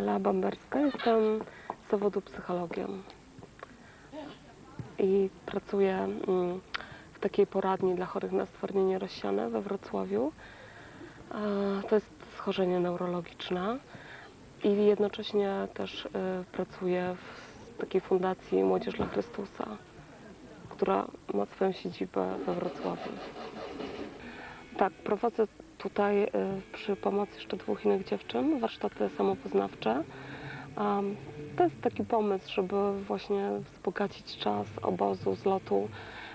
Ela Bamberska, jestem z zawodu psychologiem i pracuję w takiej poradni dla chorych na stwardnienie rozsiane we Wrocławiu. To jest schorzenie neurologiczne i jednocześnie też pracuję w takiej fundacji Młodzież dla Chrystusa, która ma swoją siedzibę we Wrocławiu. Tak, prowadzę tutaj przy pomocy jeszcze 2 innych dziewczyn warsztaty samopoznawcze. To jest taki pomysł, żeby właśnie wzbogacić czas obozu, zlotu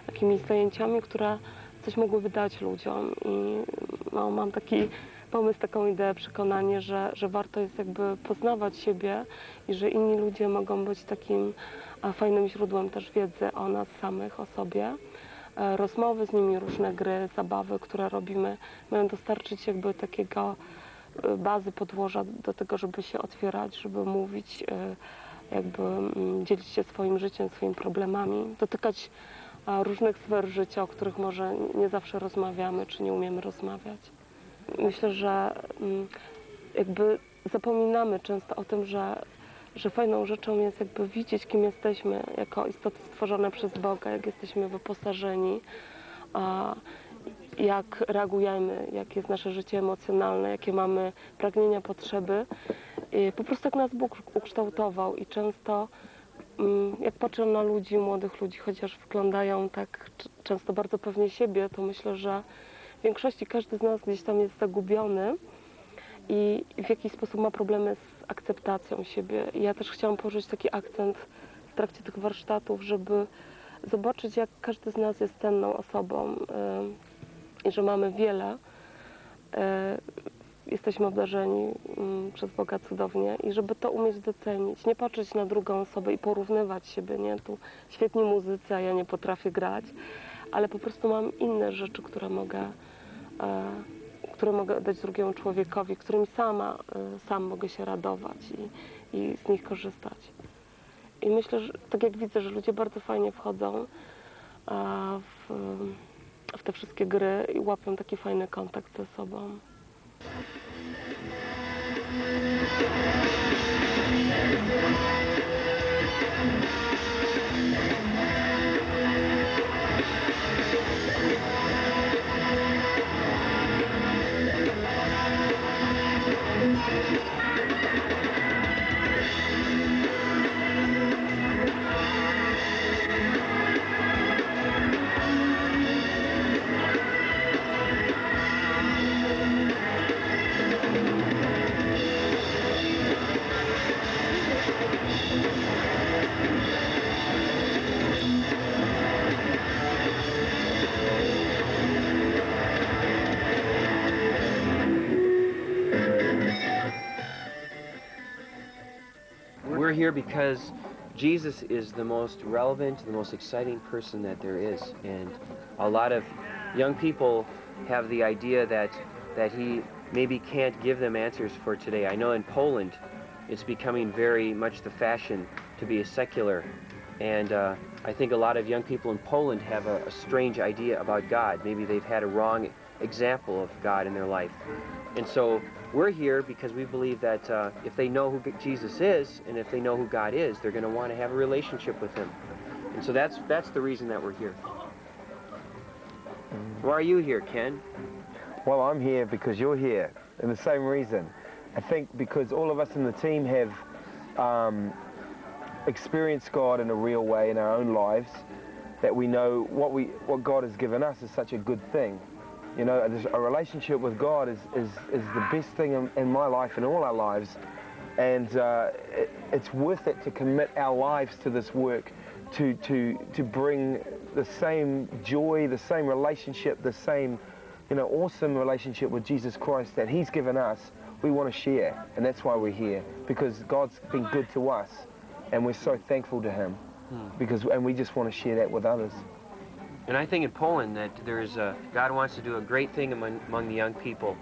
jakimiś zajęciami, które coś mogłyby dać ludziom. I no, mam taki pomysł, taką ideę, przekonanie, że warto jest jakby poznawać siebie i że inni ludzie mogą być takim fajnym źródłem też wiedzy o nas samych, o sobie. Rozmowy z nimi, różne gry, zabawy, które robimy, mają dostarczyć jakby takiego bazy, podłoża do tego, żeby się otwierać, żeby mówić, jakby dzielić się swoim życiem, swoimi problemami, dotykać różnych sfer życia, o których może nie zawsze rozmawiamy, czy nie umiemy rozmawiać. Myślę, że jakby zapominamy często o tym, że fajną rzeczą jest jakby widzieć, kim jesteśmy jako istoty stworzone przez Boga, jak jesteśmy wyposażeni, jak reagujemy, jakie jest nasze życie emocjonalne, jakie mamy pragnienia, potrzeby. I po prostu jak nas Bóg ukształtował i często jak patrzę na ludzi, młodych ludzi, chociaż wyglądają tak często bardzo pewnie siebie, to myślę, że w większości każdy z nas gdzieś tam jest zagubiony i w jakiś sposób ma problemy z akceptacją siebie. I ja też chciałam położyć taki akcent w trakcie tych warsztatów, żeby zobaczyć, jak każdy z nas jest cenną osobą i że mamy wiele. Jesteśmy obdarzeni przez Boga cudownie i żeby to umieć docenić, nie patrzeć na drugą osobę i porównywać siebie, nie? Tu świetni muzycy, a ja nie potrafię grać, ale po prostu mam inne rzeczy, które mogę dać drugiemu człowiekowi, którymi sam mogę się radować i z nich korzystać. I myślę, że tak jak widzę, że ludzie bardzo fajnie wchodzą w te wszystkie gry i łapią taki fajny kontakt ze sobą. We're here because Jesus is the most relevant, the most exciting person that there is. And a lot of young people have the idea that he maybe can't give them answers for today. I know in Poland, it's becoming very much the fashion to be a secular. And I think a lot of young people in Poland have a strange idea about God. Maybe they've had a wrong example of God in their life. And so we're here because we believe that if they know who Jesus is and if they know who God is, they're going to want to have a relationship with him. And so that's the reason that we're here. Why are you here, Ken? Well, I'm here because you're here, and the same reason. I think because all of us in the team have experienced God in a real way in our own lives, that we know what God has given us is such a good thing. You know, a relationship with God is the best thing in my life and all our lives, and it's worth it to commit our lives to this work, to bring the same joy, the same relationship, the same, you know, awesome relationship with Jesus Christ that he's given us. We want to share, and that's why we're here, because God's been good to us, and we're so thankful to him, and we just want to share that with others. And I think in Poland that God wants to do a great thing among the young people.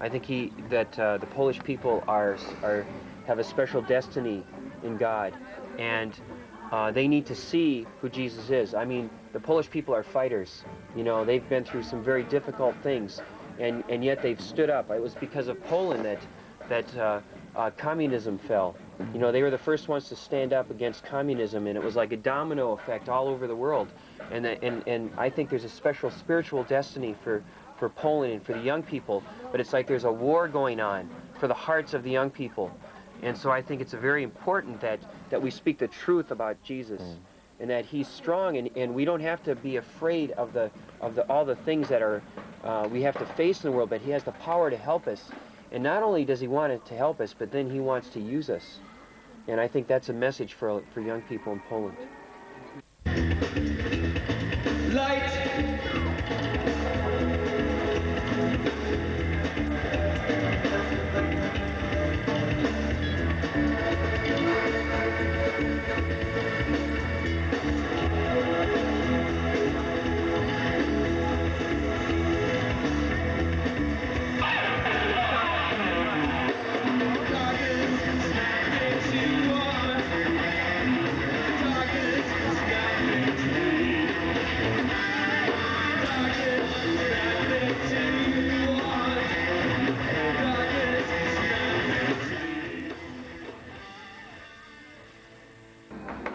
I think the Polish people have a special destiny in God, and they need to see who Jesus is. I mean, the Polish people are fighters. You know, they've been through some very difficult things, and yet they've stood up. It was because of Poland that communism fell. You know, they were the first ones to stand up against communism, and it was like a domino effect all over the world. And I think there's a special spiritual destiny for Poland and for the young people, but it's like there's a war going on for the hearts of the young people. And so I think it's very important that we speak the truth about Jesus, and that he's strong, and we don't have to be afraid of all the things that are we have to face in the world, but he has the power to help us. And not only does he want to help us, but then he wants to use us. And I think that's a message for young people in Poland. Light.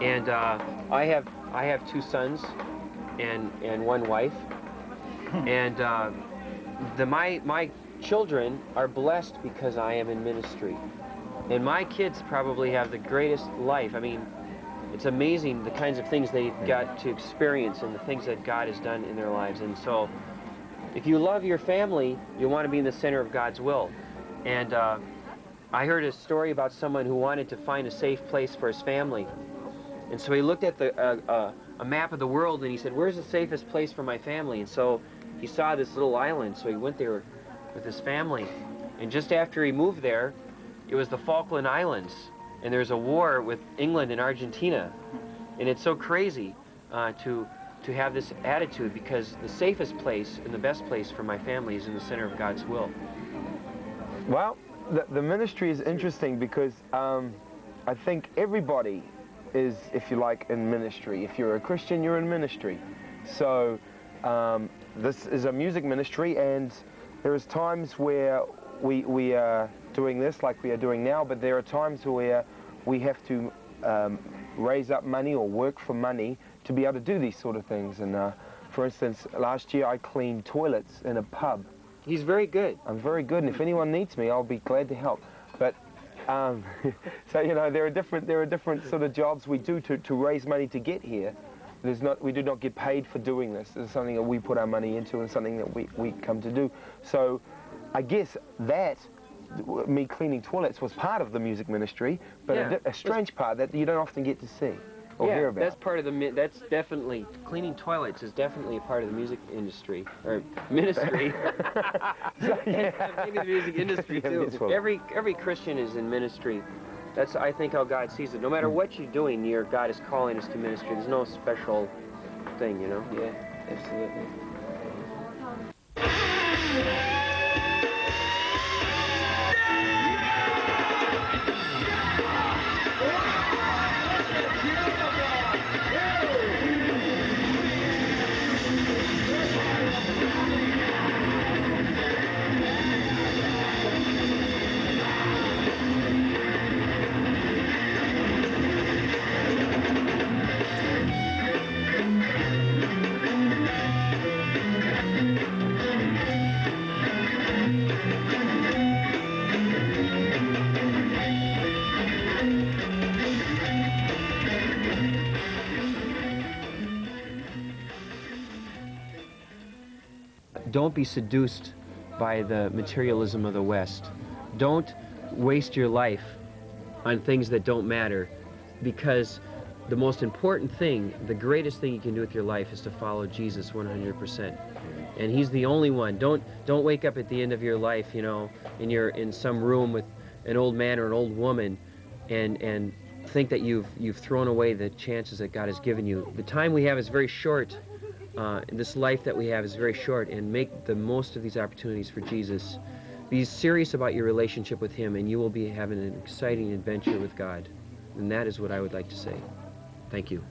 And I have 2 sons and 1 wife, and my children are blessed because I am in ministry, and my kids probably have the greatest life. I mean, it's amazing the kinds of things they've got to experience and the things that God has done in their lives. And so, if you love your family, you want to be in the center of God's will. And I heard a story about someone who wanted to find a safe place for his family. And so he looked at a map of the world and he said, where's the safest place for my family? And so he saw this little island, so he went there with his family. And just after he moved there, it was the Falkland Islands. And there's a war with England and Argentina. And it's so crazy to have this attitude, because the safest place and the best place for my family is in the center of God's will. Well, the ministry is interesting because I think everybody is, if you like, in ministry. If you're a Christian, you're in ministry. So this is a music ministry, and there is times where we are doing this like we are doing now, but there are times where we have to raise up money or work for money to be able to do these sort of things. And for instance, last year I cleaned toilets in a pub. He's very good. I'm very good, and if anyone needs me, I'll be glad to help. But so, you know, there are different sort of jobs we do to raise money to get here. We do not get paid for doing this. This is something that we put our money into and something that we come to do. So I guess that me cleaning toilets was part of the music ministry, but Yeah. a strange part that you don't often get to see or hear about. That's part of that's definitely, cleaning toilets is definitely a part of the music industry, or ministry. So, yeah. I think of the music industry Yeah, too. as well. Every Christian is in ministry. That's, I think, how God sees it. No matter what you're doing, God is calling us to ministry. There's no special thing, you know? Yeah, absolutely. Don't be seduced by the materialism of the West. Don't waste your life on things that don't matter, because the most important thing, the greatest thing you can do with your life is to follow Jesus 100%. And he's the only one. Don't wake up at the end of your life, you know, and you're in some room with an old man or an old woman and think that you've thrown away the chances that God has given you. The time we have is very short. This life that we have is very short, and make the most of these opportunities for Jesus. Be serious about your relationship with him, and you will be having an exciting adventure with God. And that is what I would like to say. Thank you.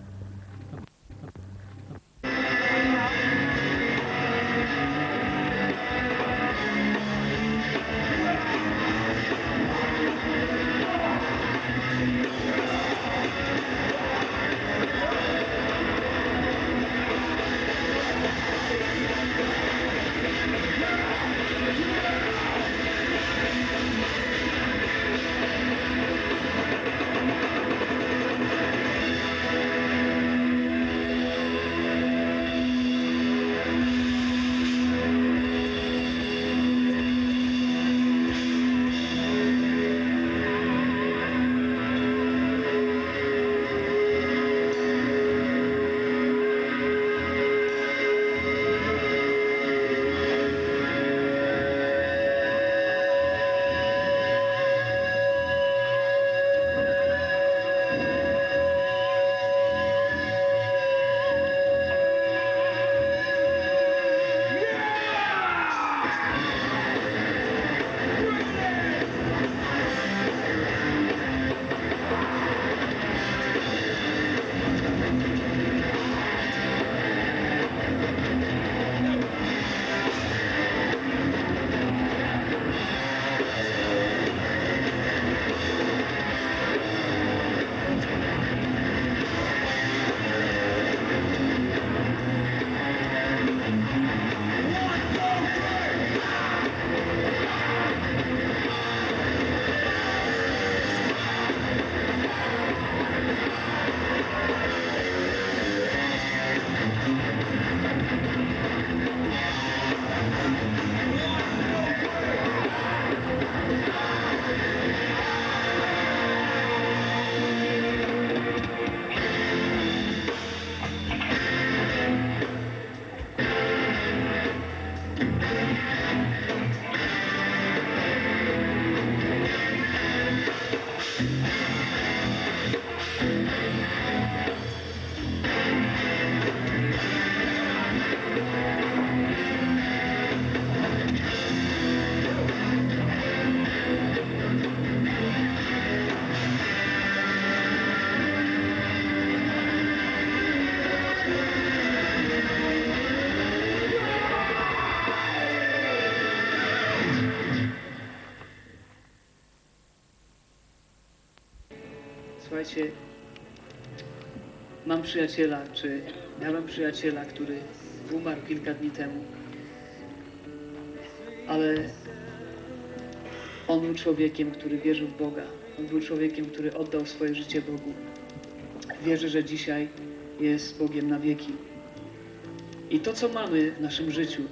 Słuchajcie, mam przyjaciela, czy miałem przyjaciela, który umarł kilka dni temu. Ale on był człowiekiem, który wierzył w Boga. On był człowiekiem, który oddał swoje życie Bogu. Wierzę, że dzisiaj jest z Bogiem na wieki. I to, co mamy w naszym życiu,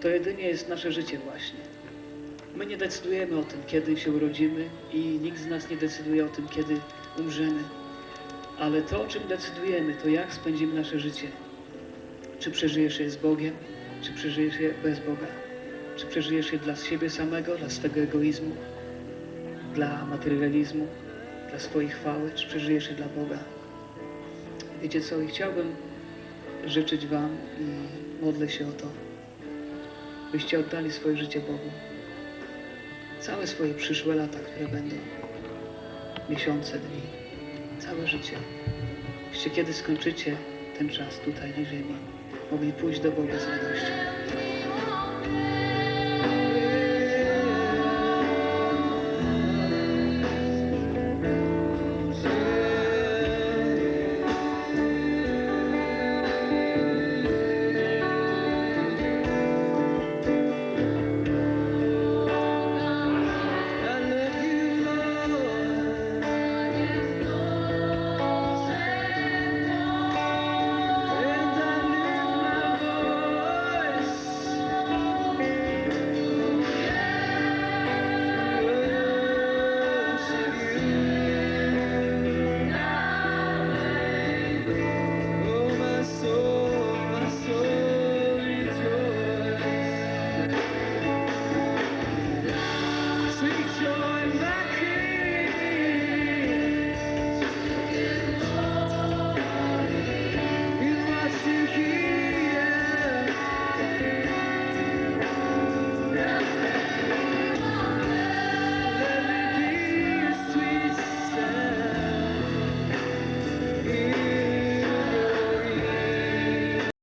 to jedynie jest nasze życie właśnie. My nie decydujemy o tym, kiedy się urodzimy i nikt z nas nie decyduje o tym, kiedy umrzemy. Ale to, o czym decydujemy, to jak spędzimy nasze życie. Czy przeżyjesz je z Bogiem, czy przeżyjesz je bez Boga. Czy przeżyjesz je dla siebie samego, dla swego egoizmu, dla materializmu, dla swojej chwały, czy przeżyjesz je dla Boga. Wiecie co? I chciałbym życzyć wam i modlę się o to, byście oddali swoje życie Bogu. Całe swoje przyszłe lata, które będą, miesiące, dni, całe życie. Byście kiedy skończycie ten czas tutaj na ziemi, mogli pójść do Boga z radością.